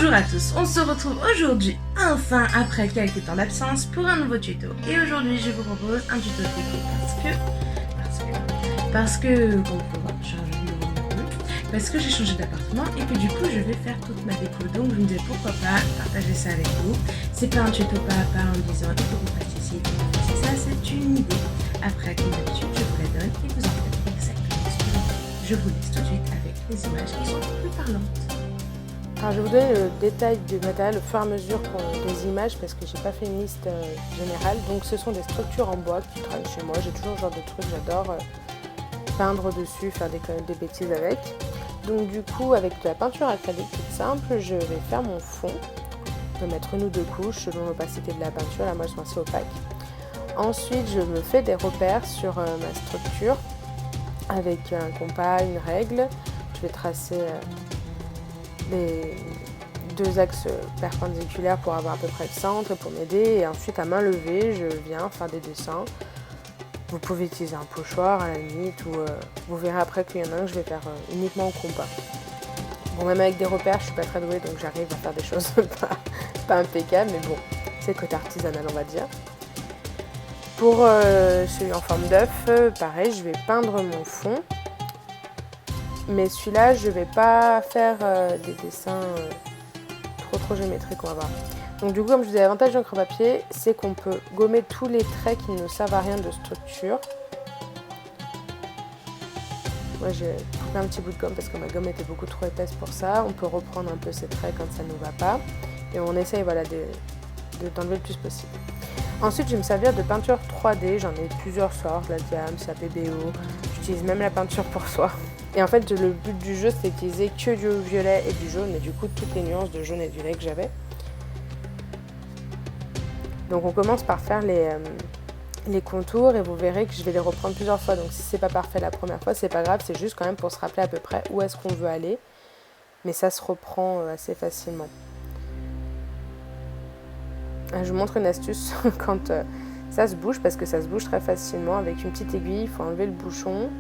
Bonjour à tous, on se retrouve aujourd'hui, enfin après quelques temps d'absence, pour un nouveau tuto. Et aujourd'hui je vous propose un tuto déco parce que, comme vous pouvez voir, j'ai un joli numéro, parce que j'ai changé d'appartement et que du coup je vais faire toute ma déco. Donc je me disais pourquoi pas partager ça avec vous. C'est pas un tuto pas à pas en disant il faut que vous fassiez ci, il faut que vous fassiez ça, c'est une idée. Après, comme d'habitude, je vous la donne et vous en faites exactement ce que vous voulez. Je vous laisse tout de suite avec les images qui sont plus parlantes. Alors je vais vous donner le détail du matériel au fur et à mesure des images parce que j'ai pas fait une liste générale. Donc ce sont des structures en bois qui traînent chez moi. J'ai toujours ce genre de truc, j'adore peindre dessus, faire des bêtises avec. Donc du coup avec de la peinture acrylique toute simple, je vais faire mon fond. Je vais mettre une ou deux couches selon l'opacité de la peinture. Là moi je suis assez opaque. Ensuite je me fais des repères sur ma structure avec un compas, une règle. Je vais tracer les deux axes perpendiculaires pour avoir à peu près le centre et pour m'aider. Et ensuite à main levée, je viens faire des dessins. Vous pouvez utiliser un pochoir à la limite ou vous verrez après qu'il y en a un que je vais faire uniquement au compas. Bon, même avec des repères, je suis pas très douée donc j'arrive à faire des choses pas impeccables, mais bon, c'est le côté artisanal on va dire. Pour celui en forme d'œuf, pareil, je vais peindre mon fond. Mais celui-là, je ne vais pas faire des dessins trop géométriques, on va voir. Donc du coup, comme je vous disais, l'avantage d'un crayon papier, c'est qu'on peut gommer tous les traits qui ne servent à rien de structure. Moi, j'ai pris un petit bout de gomme parce que ma gomme était beaucoup trop épaisse pour ça. On peut reprendre un peu ces traits quand ça ne nous va pas. Et on essaye voilà, d'enlever le plus possible. Ensuite, je vais me servir de peinture 3D. J'en ai plusieurs sortes, la Diams, la PBO. J'utilise même la peinture pour soi. Et en fait, le but du jeu, c'est d'utiliser que du violet et du jaune, et du coup, toutes les nuances de jaune et de violet que j'avais. Donc, on commence par faire les contours, et vous verrez que je vais les reprendre plusieurs fois. Donc, si c'est pas parfait la première fois, c'est pas grave, c'est juste quand même pour se rappeler à peu près où est-ce qu'on veut aller. Mais ça se reprend assez facilement. Je vous montre une astuce quand ça se bouge, parce que ça se bouge très facilement. Avec une petite aiguille, il faut enlever le bouchon.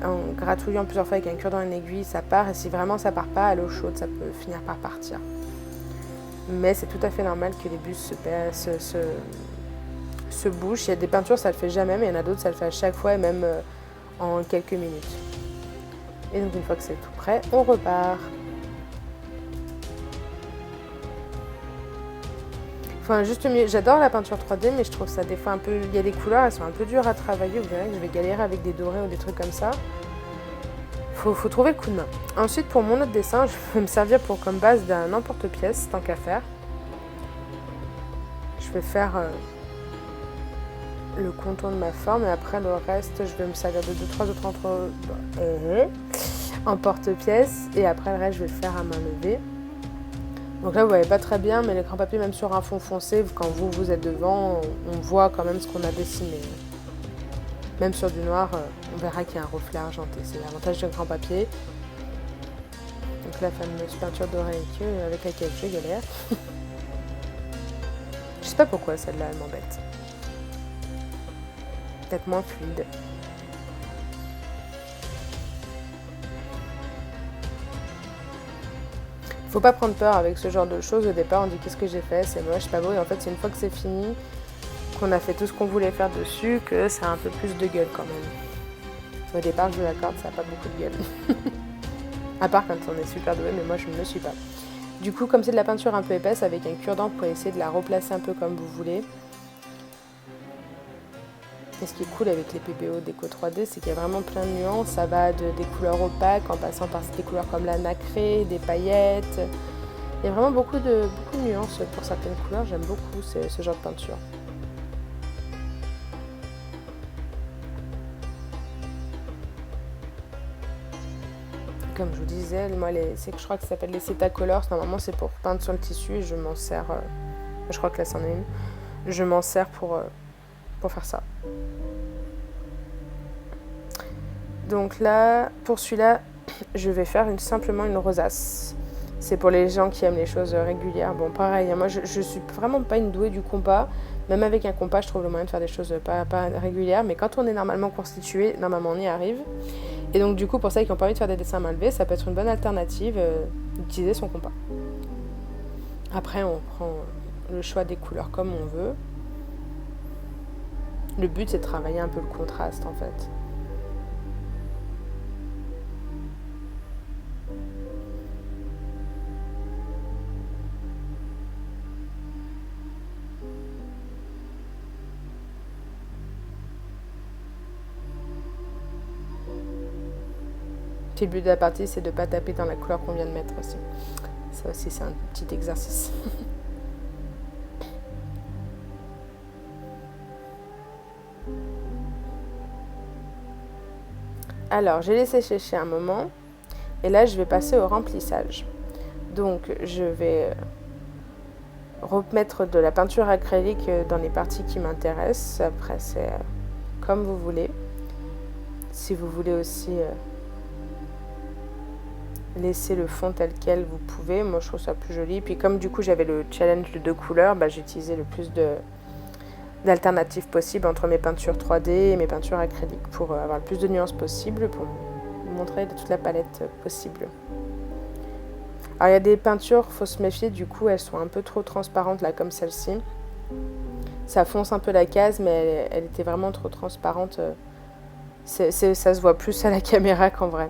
En gratouillant plusieurs fois avec un cure-dent et une aiguille, ça part. Et si vraiment ça part pas à l'eau chaude, ça peut finir par partir. Mais c'est tout à fait normal que les bus se bougent. Il y a des peintures, ça le fait jamais, mais il y en a d'autres, ça le fait à chaque fois et même en quelques minutes. Et donc une fois que c'est tout prêt, on repart. Enfin, juste mieux. J'adore la peinture 3D, mais je trouve ça des fois un peu... Il y a des couleurs, elles sont un peu dures à travailler. Vous verrez que je vais galérer avec des dorés ou des trucs comme ça. Faut trouver le coup de main. Ensuite, pour mon autre dessin, je vais me servir comme base d'un emporte-pièce, tant qu'à faire. Je vais faire le contour de ma forme, et après le reste, je vais me servir de 2-3 autres emporte-pièce, et après le reste, je vais le faire à main levée. Donc là, vous voyez pas très bien, mais l'écran papier, même sur un fond foncé, quand vous êtes devant, on voit quand même ce qu'on a dessiné. Même sur du noir, on verra qu'il y a un reflet argenté. C'est l'avantage de l'écran papier. Donc la fameuse peinture dorée avec laquelle je galère. Je sais pas pourquoi celle-là, elle m'embête. Peut-être moins fluide. Faut pas prendre peur avec ce genre de choses. Au départ, on dit qu'est-ce que j'ai fait, c'est moche, pas beau. Et en fait, c'est une fois que c'est fini, qu'on a fait tout ce qu'on voulait faire dessus, que ça a un peu plus de gueule quand même. Au départ, je vous l'accorde, ça n'a pas beaucoup de gueule. À part quand on est super doué, mais moi je ne le suis pas. Du coup, comme c'est de la peinture un peu épaisse, avec un cure-dent, vous pouvez essayer de la replacer un peu comme vous voulez. Et ce qui est cool avec les PBO Déco 3D, c'est qu'il y a vraiment plein de nuances. Ça va des couleurs opaques en passant par des couleurs comme la nacrée, des paillettes. Il y a vraiment beaucoup de nuances pour certaines couleurs. J'aime beaucoup ce genre de peinture. Comme je vous disais, moi, je crois que ça s'appelle les Cetacolors. Normalement, c'est pour peindre sur le tissu et je m'en sers. Je crois que là, c'en est une. Je m'en sers pour faire ça. Donc là, pour celui-là, je vais faire simplement une rosace. C'est pour les gens qui aiment les choses régulières. Bon, pareil, moi, je suis vraiment pas une douée du compas. Même avec un compas, je trouve le moyen de faire des choses pas régulières. Mais quand on est normalement constitué, normalement, on y arrive. Et donc, du coup, pour ceux qui ont pas envie de faire des dessins à main levée, ça peut être une bonne alternative d'utiliser son compas. Après, on prend le choix des couleurs comme on veut. Le but, c'est de travailler un peu le contraste, en fait. Puis le but de la partie, c'est de ne pas taper dans la couleur qu'on vient de mettre aussi. Ça aussi, c'est un petit exercice. Alors, j'ai laissé sécher un moment. Et là, je vais passer au remplissage. Donc, je vais remettre de la peinture acrylique dans les parties qui m'intéressent. Après, c'est comme vous voulez. Si vous voulez aussi laisser le fond tel quel, vous pouvez. Moi, je trouve ça plus joli. Puis comme du coup, j'avais le challenge de 2 couleurs, j'ai utilisé le plus d'alternatives possibles entre mes peintures 3D et mes peintures acryliques pour avoir le plus de nuances possible, pour vous montrer toute la palette possible. Alors, il y a des peintures, il faut se méfier, du coup, elles sont un peu trop transparentes, là, comme celle-ci. Ça fonce un peu la case, mais elle était vraiment trop transparente. Ça se voit plus à la caméra qu'en vrai.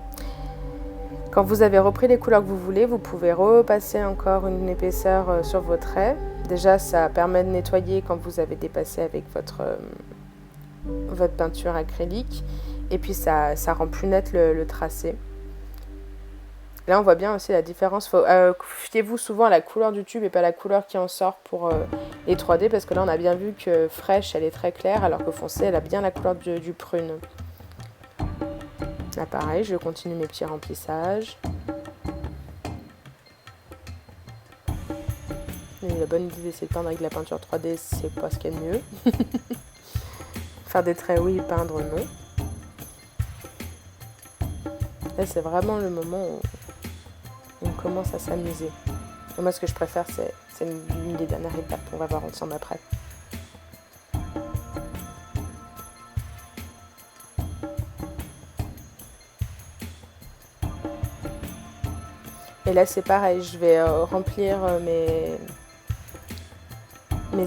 Quand vous avez repris les couleurs que vous voulez, vous pouvez repasser encore une épaisseur sur vos traits. Déjà, ça permet de nettoyer quand vous avez dépassé avec votre peinture acrylique. Et puis, ça rend plus net le tracé. Là, on voit bien aussi la différence. Fiez-vous souvent à la couleur du tube et pas à la couleur qui en sort pour les 3D. Parce que là, on a bien vu que fraîche, elle est très claire, alors que foncée, elle a bien la couleur du prune. Là, pareil, je continue mes petits remplissages. Et la bonne idée d'essayer de peindre avec de la peinture 3D, c'est pas ce qu'il y a de mieux. Faire des traits, oui, peindre, non. Là, c'est vraiment le moment où on commence à s'amuser. Et moi, ce que je préfère, c'est une des dernières étapes. On va voir ensemble après. Et là, c'est pareil, je vais remplir mes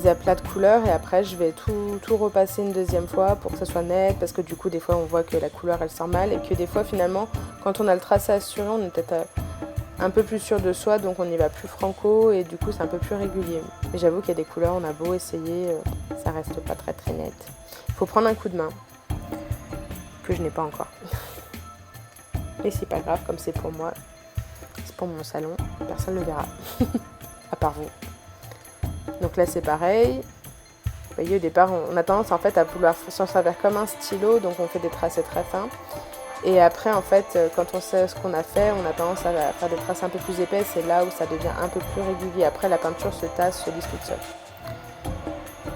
aplats de couleurs et après, je vais tout repasser une deuxième fois pour que ça soit net, parce que du coup, des fois, on voit que la couleur, elle sort mal et que des fois, finalement, quand on a le tracé assuré, on est peut-être un peu plus sûr de soi, donc on y va plus franco et du coup, c'est un peu plus régulier. Mais j'avoue qu'il y a des couleurs, on a beau essayer, ça reste pas très très net. Il faut prendre un coup de main, que je n'ai pas encore. Et c'est pas grave, comme c'est pour moi. Pour mon salon, personne ne le verra, à part vous. Donc là c'est pareil. Vous voyez, au départ on a tendance en fait à vouloir s'en servir comme un stylo, donc on fait des tracés très fins. Et après en fait quand on sait ce qu'on a fait, on a tendance à faire des tracés un peu plus épais, c'est là où ça devient un peu plus régulier. Après la peinture se tasse, se lisse toute seule.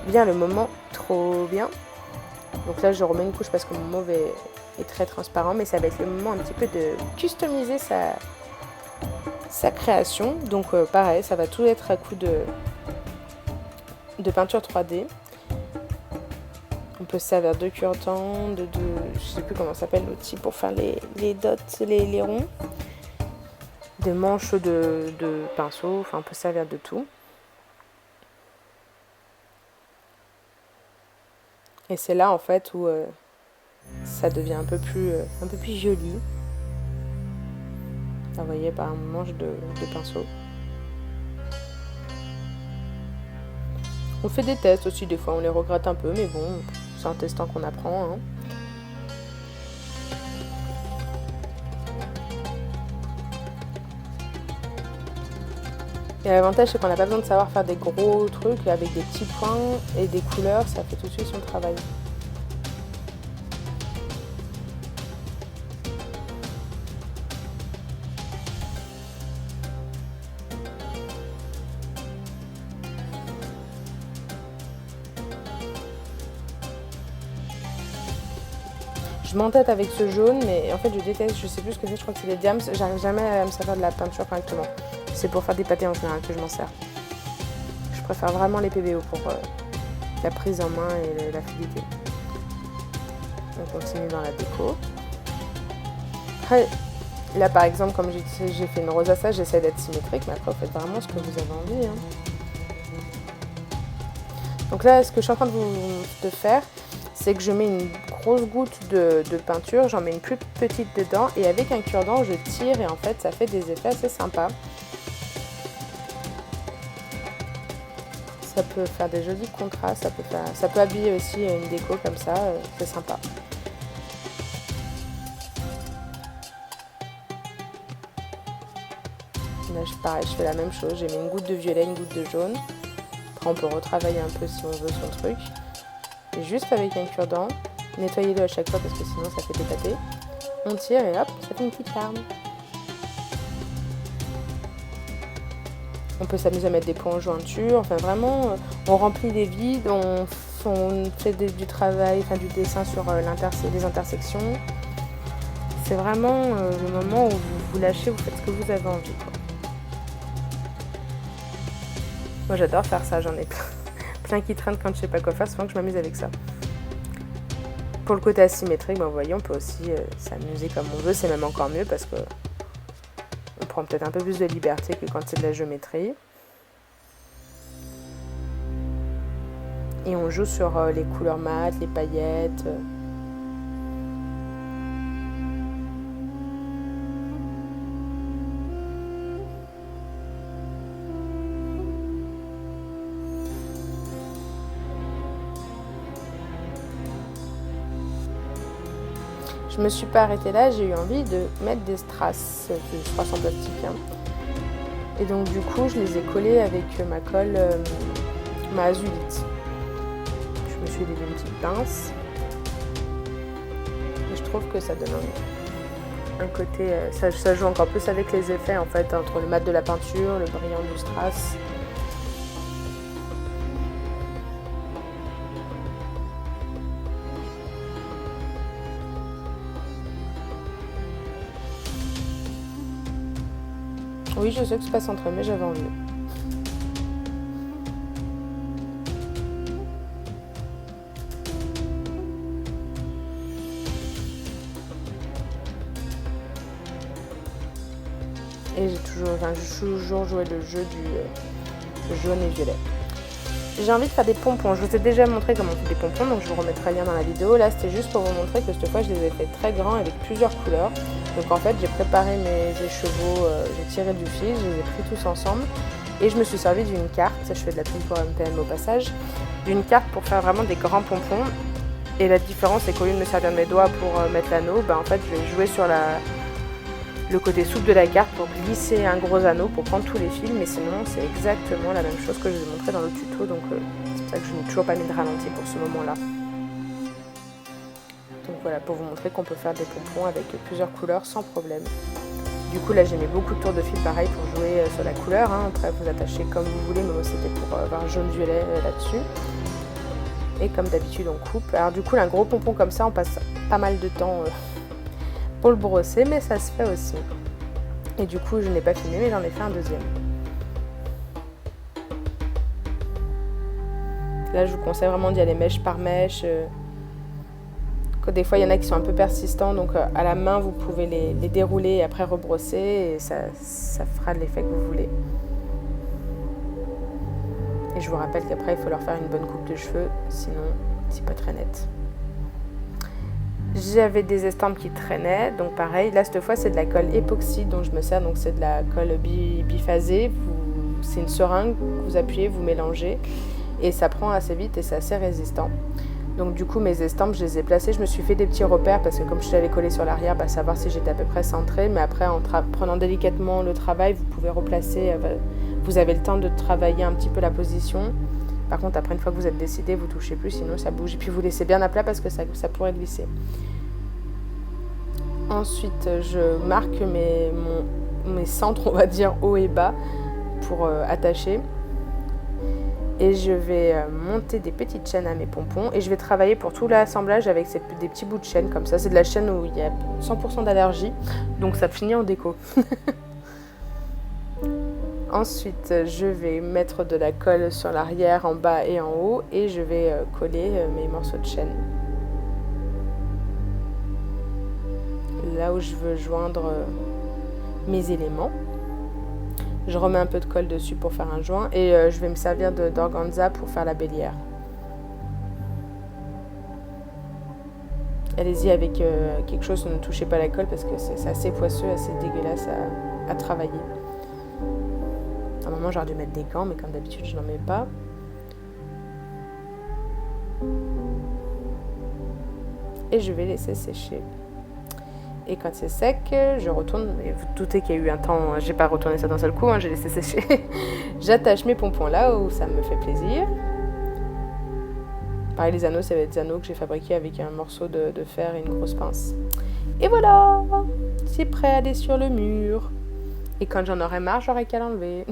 Bien le moment, trop bien. Donc là je remets une couche parce que mon mauve est très transparent, mais ça va être le moment un petit peu de customiser sa création. Donc pareil, ça va tout être à coup de peinture 3D. On peut se servir de cure-dent, je sais plus comment ça s'appelle l'outil pour faire les dots, les ronds, de manches de pinceau, enfin on peut se servir de tout. Et c'est là en fait où ça devient un peu plus joli. Vous voyez, par un manche de pinceau. On fait des tests aussi, des fois on les regrette un peu, mais bon, c'est en testant qu'on apprend. Hein. Et l'avantage, c'est qu'on n'a pas besoin de savoir faire des gros trucs avec des petits points et des couleurs, ça fait tout de suite son travail. Je m'entête avec ce jaune, mais en fait je déteste, je sais plus ce que c'est, je crois que c'est des diams, j'arrive jamais à me servir de la peinture correctement. C'est pour faire des pâtés en général que je m'en sers. Je préfère vraiment les PBO pour la prise en main et la fluidité. On continue dans la déco. Après, Là par exemple, comme j'ai fait une rosace, j'essaie d'être symétrique, mais après vous faites vraiment ce que vous avez envie. Hein. Donc là, ce que je suis en train de faire, c'est que je mets une grosse goutte de peinture, j'en mets une plus petite dedans et avec un cure-dent, je tire et en fait, ça fait des effets assez sympas. Ça peut faire des jolis contrastes, ça peut habiller aussi une déco comme ça, c'est sympa. Là, pareil, je fais la même chose, j'ai mis une goutte de violet, une goutte de jaune. Après, on peut retravailler un peu si on veut son truc. Et juste avec un cure-dent, nettoyez-le à chaque fois parce que sinon ça fait dépater. On tire et hop, ça fait une petite larme. On peut s'amuser à mettre des points en jointure, enfin vraiment, on remplit les vides, on fait du travail, enfin du dessin sur les intersections. C'est vraiment le moment où vous vous lâchez, vous faites ce que vous avez envie, quoi. Moi j'adore faire ça, j'en ai plein qui traînent quand je sais pas quoi faire, souvent que je m'amuse avec ça. Pour le côté asymétrique, vous voyez, on peut aussi s'amuser comme on veut, c'est même encore mieux parce que on prend peut-être un peu plus de liberté que quand c'est de la géométrie. Et on joue sur les couleurs mates, les paillettes. Je me suis pas arrêtée là, j'ai eu envie de mettre des strass, des strass en plastique. Hein. Et donc du coup, je les ai collés avec ma colle, ma azulite. Je me suis aidée d'une petite pince. Et je trouve que ça donne un côté, ça joue encore plus avec les effets en fait, entre le mat de la peinture, le brillant du strass. Oui, je sais que c'est pas centré, mais j'avais envie. Et j'ai toujours joué le jeu du jaune et violet. J'ai envie de faire des pompons. Je vous ai déjà montré comment on fait des pompons, donc je vous remettrai le lien dans la vidéo. Là, c'était juste pour vous montrer que cette fois, je les ai fait très grands avec plusieurs couleurs. Donc en fait, j'ai préparé mes écheveaux, j'ai tiré du fil, je les ai pris tous ensemble. Et je me suis servi d'une carte, je fais de la pub pour MPM au passage, d'une carte pour faire vraiment des grands pompons. Et la différence, c'est qu'au lieu de me servir de mes doigts pour mettre l'anneau, en fait, je vais jouer sur le côté souple de la carte pour glisser un gros anneau pour prendre tous les fils, mais sinon c'est exactement la même chose que je vous ai montré dans le tuto, donc c'est pour ça que je n'ai toujours pas mis de ralenti pour ce moment là. Donc voilà, pour vous montrer qu'on peut faire des pompons avec plusieurs couleurs sans problème. Du coup là j'ai mis beaucoup de tours de fil pareil pour jouer sur la couleur, hein. Après vous attachez comme vous voulez, mais moi c'était pour avoir jaune-violet là-dessus. Et comme d'habitude on coupe. Alors du coup un gros pompon comme ça on passe pas mal de temps pour le brosser, mais ça se fait aussi. Et du coup je n'ai pas filmé, mais j'en ai fait un deuxième. Là je vous conseille vraiment d'y aller mèche par mèche. Des fois il y en a qui sont un peu persistants, donc à la main vous pouvez les dérouler et après rebrosser, et ça fera l'effet que vous voulez. Et je vous rappelle qu'après il faut leur faire une bonne coupe de cheveux, sinon c'est pas très net. J'avais des estampes qui traînaient, donc pareil, là cette fois c'est de la colle époxy dont je me sers, donc c'est de la colle biphasée, c'est une seringue, vous appuyez, vous mélangez, et ça prend assez vite et c'est assez résistant. Donc du coup mes estampes je les ai placées, je me suis fait des petits repères parce que comme je l'avais collé sur l'arrière, savoir si j'étais à peu près centrée, mais après en prenant délicatement le travail, vous pouvez replacer, vous avez le temps de travailler un petit peu la position. Par contre, après, une fois que vous êtes décidé, vous ne touchez plus, sinon ça bouge. Et puis, vous laissez bien à plat parce que ça pourrait glisser. Ensuite, je marque mes centres, on va dire, haut et bas pour attacher. Et je vais monter des petites chaînes à mes pompons. Et je vais travailler pour tout l'assemblage avec des petits bouts de chaîne comme ça. C'est de la chaîne où il y a 100% d'allergie. Donc, ça finit en déco. Ensuite, je vais mettre de la colle sur l'arrière, en bas et en haut, et je vais coller mes morceaux de chaîne. Là où je veux joindre mes éléments. Je remets un peu de colle dessus pour faire un joint et je vais me servir d'organza pour faire la bélière. Allez-y avec quelque chose, ne touchez pas la colle parce que c'est assez poisseux, assez dégueulasse à travailler. À un moment j'aurais dû mettre des gants, mais comme d'habitude je n'en mets pas. Et je vais laisser sécher. Et quand c'est sec, je retourne, mais vous doutez qu'il y a eu un temps, j'ai pas retourné ça d'un seul coup, j'ai laissé sécher. J'attache mes pompons là où ça me fait plaisir. Pareil, les anneaux, ça va être des anneaux que j'ai fabriqués avec un morceau de fer et une grosse pince. Et voilà, c'est prêt à aller sur le mur. Et quand j'en aurai marre, j'aurai qu'à l'enlever.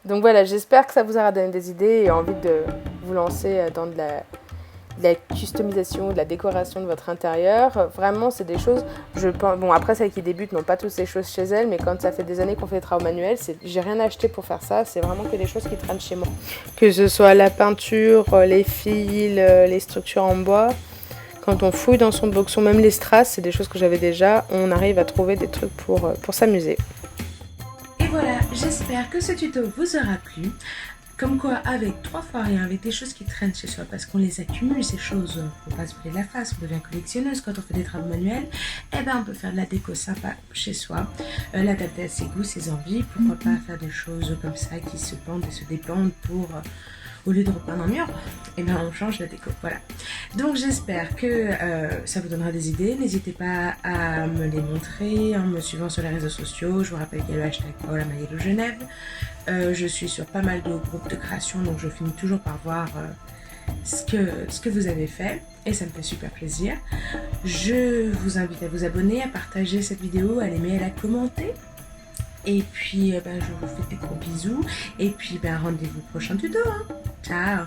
Donc voilà, j'espère que ça vous aura donné des idées et envie de vous lancer dans de la customisation, de la décoration de votre intérieur. Vraiment, c'est des choses, bon, après, celles qui débutent n'ont pas toutes ces choses chez elles, mais quand ça fait des années qu'on fait des travaux manuels, j'ai rien acheté pour faire ça, c'est vraiment que des choses qui traînent chez moi. Que ce soit la peinture, les fils, les structures en bois, quand on fouille dans son boxon, même les strass, c'est des choses que j'avais déjà, on arrive à trouver des trucs pour s'amuser. Et voilà, j'espère que ce tuto vous aura plu. Comme quoi, avec 3 fois rien, avec des choses qui traînent chez soi, parce qu'on les accumule, ces choses, pour pas se brûler la face, on devient collectionneuse quand on fait des travaux manuels, eh ben on peut faire de la déco sympa chez soi, l'adapter à ses goûts, ses envies, pourquoi pas faire des choses comme ça qui se pendent et se dépendent pour... au lieu de repeindre un mur, et ben on change la déco, voilà. Donc j'espère que ça vous donnera des idées, n'hésitez pas à me les montrer en me suivant sur les réseaux sociaux, je vous rappelle qu'il y a le hashtag Paola Maiello Genève, je suis sur pas mal de groupes de création, donc je finis toujours par voir ce que vous avez fait, et ça me fait super plaisir. Je vous invite à vous abonner, à partager cette vidéo, à l'aimer, à la commenter. Et puis, je vous fais des gros bisous. Et puis, rendez-vous au prochain tuto. Ciao!